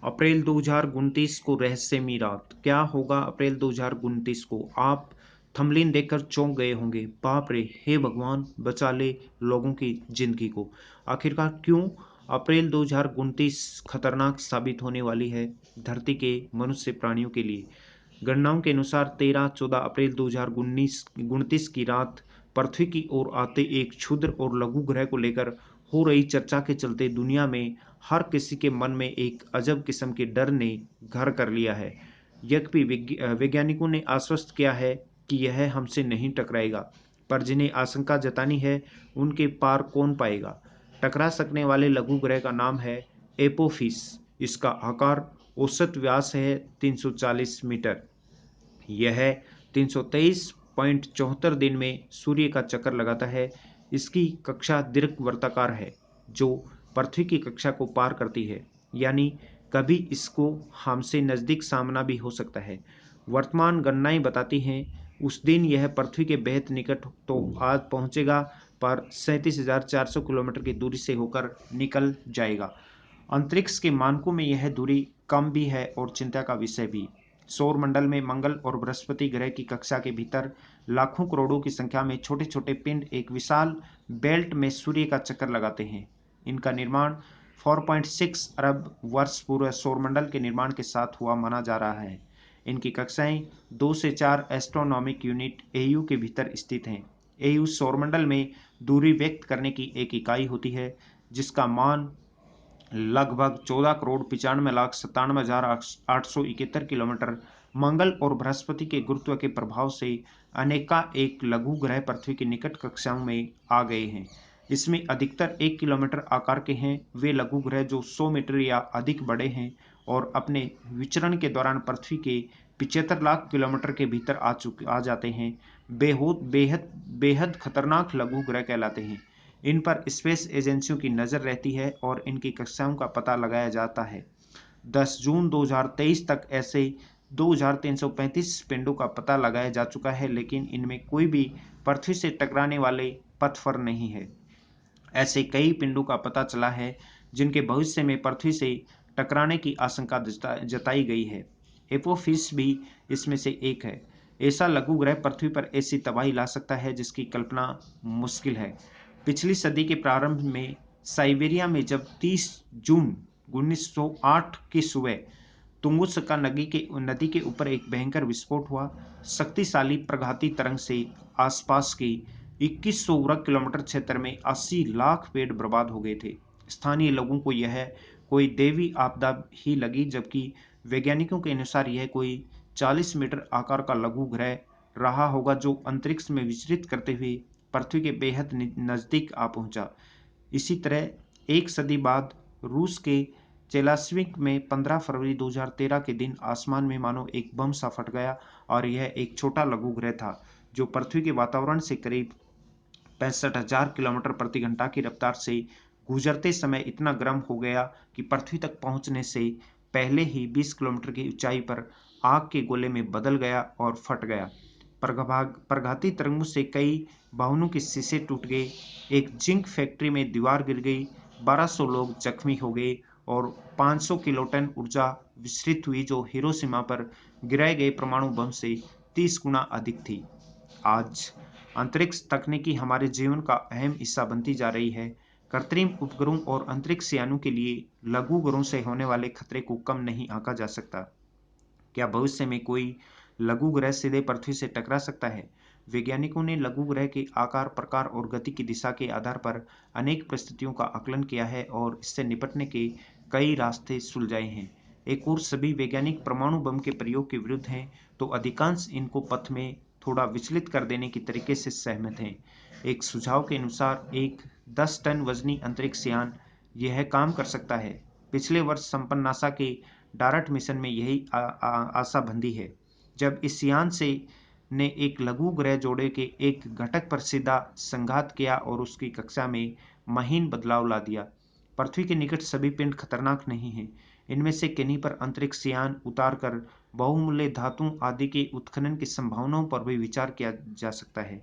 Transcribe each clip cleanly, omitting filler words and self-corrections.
अप्रैल 2029 को रहस्यमयी रात। क्या होगा अप्रैल 2029 को? आप थंबनेल देखकर चौंक गए होंगे। बाप रे! हे भगवान, बचा ले लोगों की जिंदगी को। आखिरकार क्यों अप्रैल 2029 खतरनाक साबित होने वाली है धरती के मनुष्य प्राणियों के लिए? गणनाओं के अनुसार 13-14 अप्रैल 2029 की रात पृथ्वी की ओर आते एक क्षुद्र और लघु ग्रह को लेकर हो रही चर्चा के चलते दुनिया में हर किसी के मन में एक अजब किस्म के डर ने घर कर लिया है। यद्यपि वैज्ञानिकों ने आश्वस्त किया है कि यह हमसे नहीं टकराएगा, पर जिन्हें आशंका जतानी है उनके पार कौन पाएगा। टकरा सकने वाले लघु ग्रह का नाम है एपोफिस। इसका आकार औसत व्यास है 340 मीटर। यह 323.74 दिन में सूर्य का चक्कर लगाता है। इसकी कक्षा दीर्घवृत्ताकार है, जो पृथ्वी की कक्षा को पार करती है, यानी कभी इसको हमसे नज़दीक सामना भी हो सकता है। वर्तमान गणनाएं बताती हैं उस दिन यह पृथ्वी के बेहद निकट तो आज पहुंचेगा, पर 37,400 किलोमीटर की दूरी से होकर निकल जाएगा। अंतरिक्ष के मानकों में यह दूरी कम भी है और चिंता का विषय भी। सौर मंडल में मंगल और बृहस्पति ग्रह की कक्षा के भीतर लाखों करोड़ों की संख्या में छोटे छोटे पिंड एक विशाल बेल्ट में सूर्य का चक्कर लगाते हैं। इनका निर्माण 4.6 अरब वर्ष पूर्व सौरमंडल के निर्माण के साथ हुआ माना जा रहा है। इनकी कक्षाएं 2 से 4 एस्ट्रोनॉमिक यूनिट एयू के भीतर स्थित हैं। एयू सौरमंडल में दूरी व्यक्त करने की एक इकाई होती है, जिसका मान लगभग 14,95,97,871 किलोमीटर। मंगल और बृहस्पति के गुरुत्व के प्रभाव से अनेका एक लघु ग्रह पृथ्वी की निकट कक्षाओं में आ गए हैं। इसमें अधिकतर 1 किलोमीटर आकार के हैं। वे लघु ग्रह जो 100 मीटर या अधिक बड़े हैं और अपने विचरण के दौरान पृथ्वी के 75 लाख किलोमीटर के भीतर आ जाते हैं, बेहद बेहद बेहद खतरनाक लघु ग्रह कहलाते हैं। इन पर स्पेस एजेंसियों की नज़र रहती है और इनकी कक्षाओं का पता लगाया जाता है। 10 जून 2023 तक ऐसे 2,335 पिंडों का पता लगाया जा चुका है, लेकिन इनमें कोई भी पृथ्वी से टकराने वाले पथ पर नहीं है। ऐसे कई पिंडों का पता चला है जिनके भविष्य में पृथ्वी से टकराने की आशंका जताई गई है। एपोफिस भी इसमें से एक है। ऐसा लघु ग्रह पृथ्वी पर ऐसी तबाही ला सकता है जिसकी कल्पना मुश्किल है। पिछली सदी के प्रारंभ में साइबेरिया में जब 30 जून 1908 की सुबह तुंगुस्का नदी के ऊपर एक भयंकर विस्फोट हुआ। शक्तिशाली प्रघाती तरंग से आसपास के 2100 वर्ग किलोमीटर क्षेत्र में 80 लाख पेड़ बर्बाद हो गए थे। स्थानीय लोगों को यह कोई दैवी आपदा ही लगी, जबकि वैज्ञानिकों के अनुसार यह कोई 40 मीटर आकार का लघु ग्रह रहा होगा जो अंतरिक्ष में विचरित करते हुए पृथ्वी के बेहद नज़दीक आ पहुंचा। इसी तरह एक सदी बाद रूस के चेलास्विक में 15 फरवरी 2013 के दिन आसमान में मानो एक बम सा फट गया और यह एक छोटा लघु ग्रह था जो पृथ्वी के वातावरण से करीब 65,000 किलोमीटर प्रति घंटा की रफ्तार से गुजरते समय इतना गर्म हो गया कि पृथ्वी तक पहुंचने से पहले ही 20 किलोमीटर की ऊंचाई पर आग के गोले में बदल गया और फट गया। प्रघाती तरंगों से कई भवनों के शीशे टूट गए, एक जिंक फैक्ट्री में दीवार गिर गई, 1200 लोग जख्मी हो गए और 500 किलोटन ऊर्जा विस्तारित हुई जो हिरोशिमा पर गिराए गए परमाणु बम से 30 गुना अधिक थी। आज अंतरिक्ष तकनीकी हमारे जीवन का अहम हिस्सा बनती जा रही है। कृत्रिम उपग्रहों और अंतरिक्ष यानों के लिए लघु ग्रहों से होने वाले खतरे को कम नहीं आंका जा सकता। क्या भविष्य में कोई लघु ग्रह सीधे पृथ्वी से टकरा सकता है? वैज्ञानिकों ने लघु ग्रह के आकार, प्रकार और गति की दिशा के आधार पर अनेक परिस्थितियों का आकलन किया है और इससे निपटने के कई रास्ते सुलझाए हैं। एक और सभी वैज्ञानिक परमाणु बम के प्रयोग के विरुद्ध हैं, तो अधिकांश इनको पथ में थोड़ा विचलित कर देने की तरीके से सहमत हैं। एक सुझाव के अनुसार एक 10 टन वजनी अंतरिक्ष यान यह काम कर सकता है। पिछले वर्ष संपन्न नासा के डार्ट मिशन में यही आशा बंधी है, जब इस यान से ने एक लघु ग्रह जोड़े के एक घटक पर सीधा संघात किया और उसकी कक्षा में महीन बदलाव ला दिया। पृथ्वी के निकट सभी पिंड खतरनाक नहीं हैं। इनमें से किन्हीं पर अंतरिक्ष यान उतार कर बहुमूल्य धातुओं आदि के उत्खनन की संभावनाओं पर भी विचार किया जा सकता है।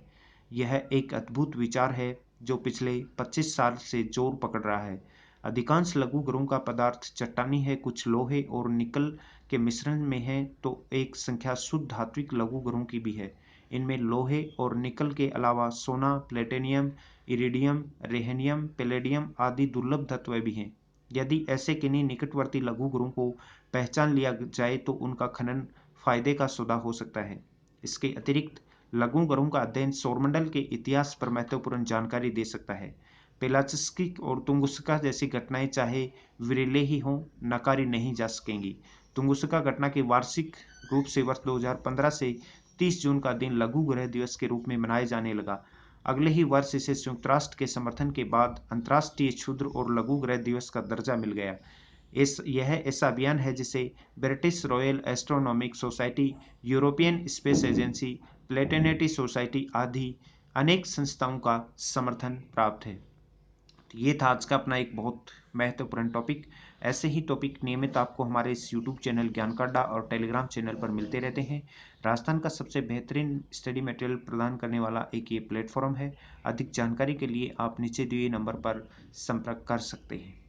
यह एक अद्भुत विचार है जो पिछले 25 साल से जोर पकड़ रहा है। अधिकांश लघु ग्रहों का पदार्थ चट्टानी है, कुछ लोहे और निकल के मिश्रण में है, तो एक संख्या शुद्ध धात्विक लघु ग्रहों की भी है। इनमें लोहे और निकल के अलावा सोना, प्लेटिनियम, इरिडियम, रेहेनियम, पैलेडियम आदि दुर्लभ तत्व भी हैं। यदि ऐसे किन्हीं निकटवर्ती लघु ग्रहों को पहचान लिया जाए तो उनका खनन फायदे का सौदा हो सकता है। इसके अतिरिक्त लघु ग्रहों का अध्ययन सौरमंडल के इतिहास पर महत्वपूर्ण जानकारी दे सकता है। पेलाचस्की और तुंगुस्का जैसी घटनाएं चाहे विरले ही हों, नकारी नहीं जा सकेंगी। तुंगुस्का घटना के वार्षिक रूप से वर्ष 2015 से 30 जून का दिन लघु ग्रह दिवस के रूप में मनाया जाने लगा। अगले ही वर्ष इसे संयुक्त राष्ट्र के समर्थन के बाद अंतर्राष्ट्रीय क्षुद्र और लघु ग्रह दिवस का दर्जा मिल गया। यह ऐसा अभियान है जिसे British royal astronomic society, European space agency, planetary society आदि अनेक संस्थाओं का समर्थन प्राप्त है। तो ये था आज का अपना एक बहुत महत्वपूर्ण टॉपिक। ऐसे ही टॉपिक नियमित आपको हमारे इस यूट्यूब चैनल ज्ञान अड्डा और टेलीग्राम चैनल पर मिलते रहते हैं। राजस्थान का सबसे बेहतरीन स्टडी मटेरियल प्रदान करने वाला एक ये प्लेटफॉर्म है। अधिक जानकारी के लिए आप नीचे दिए नंबर पर संपर्क कर सकते हैं।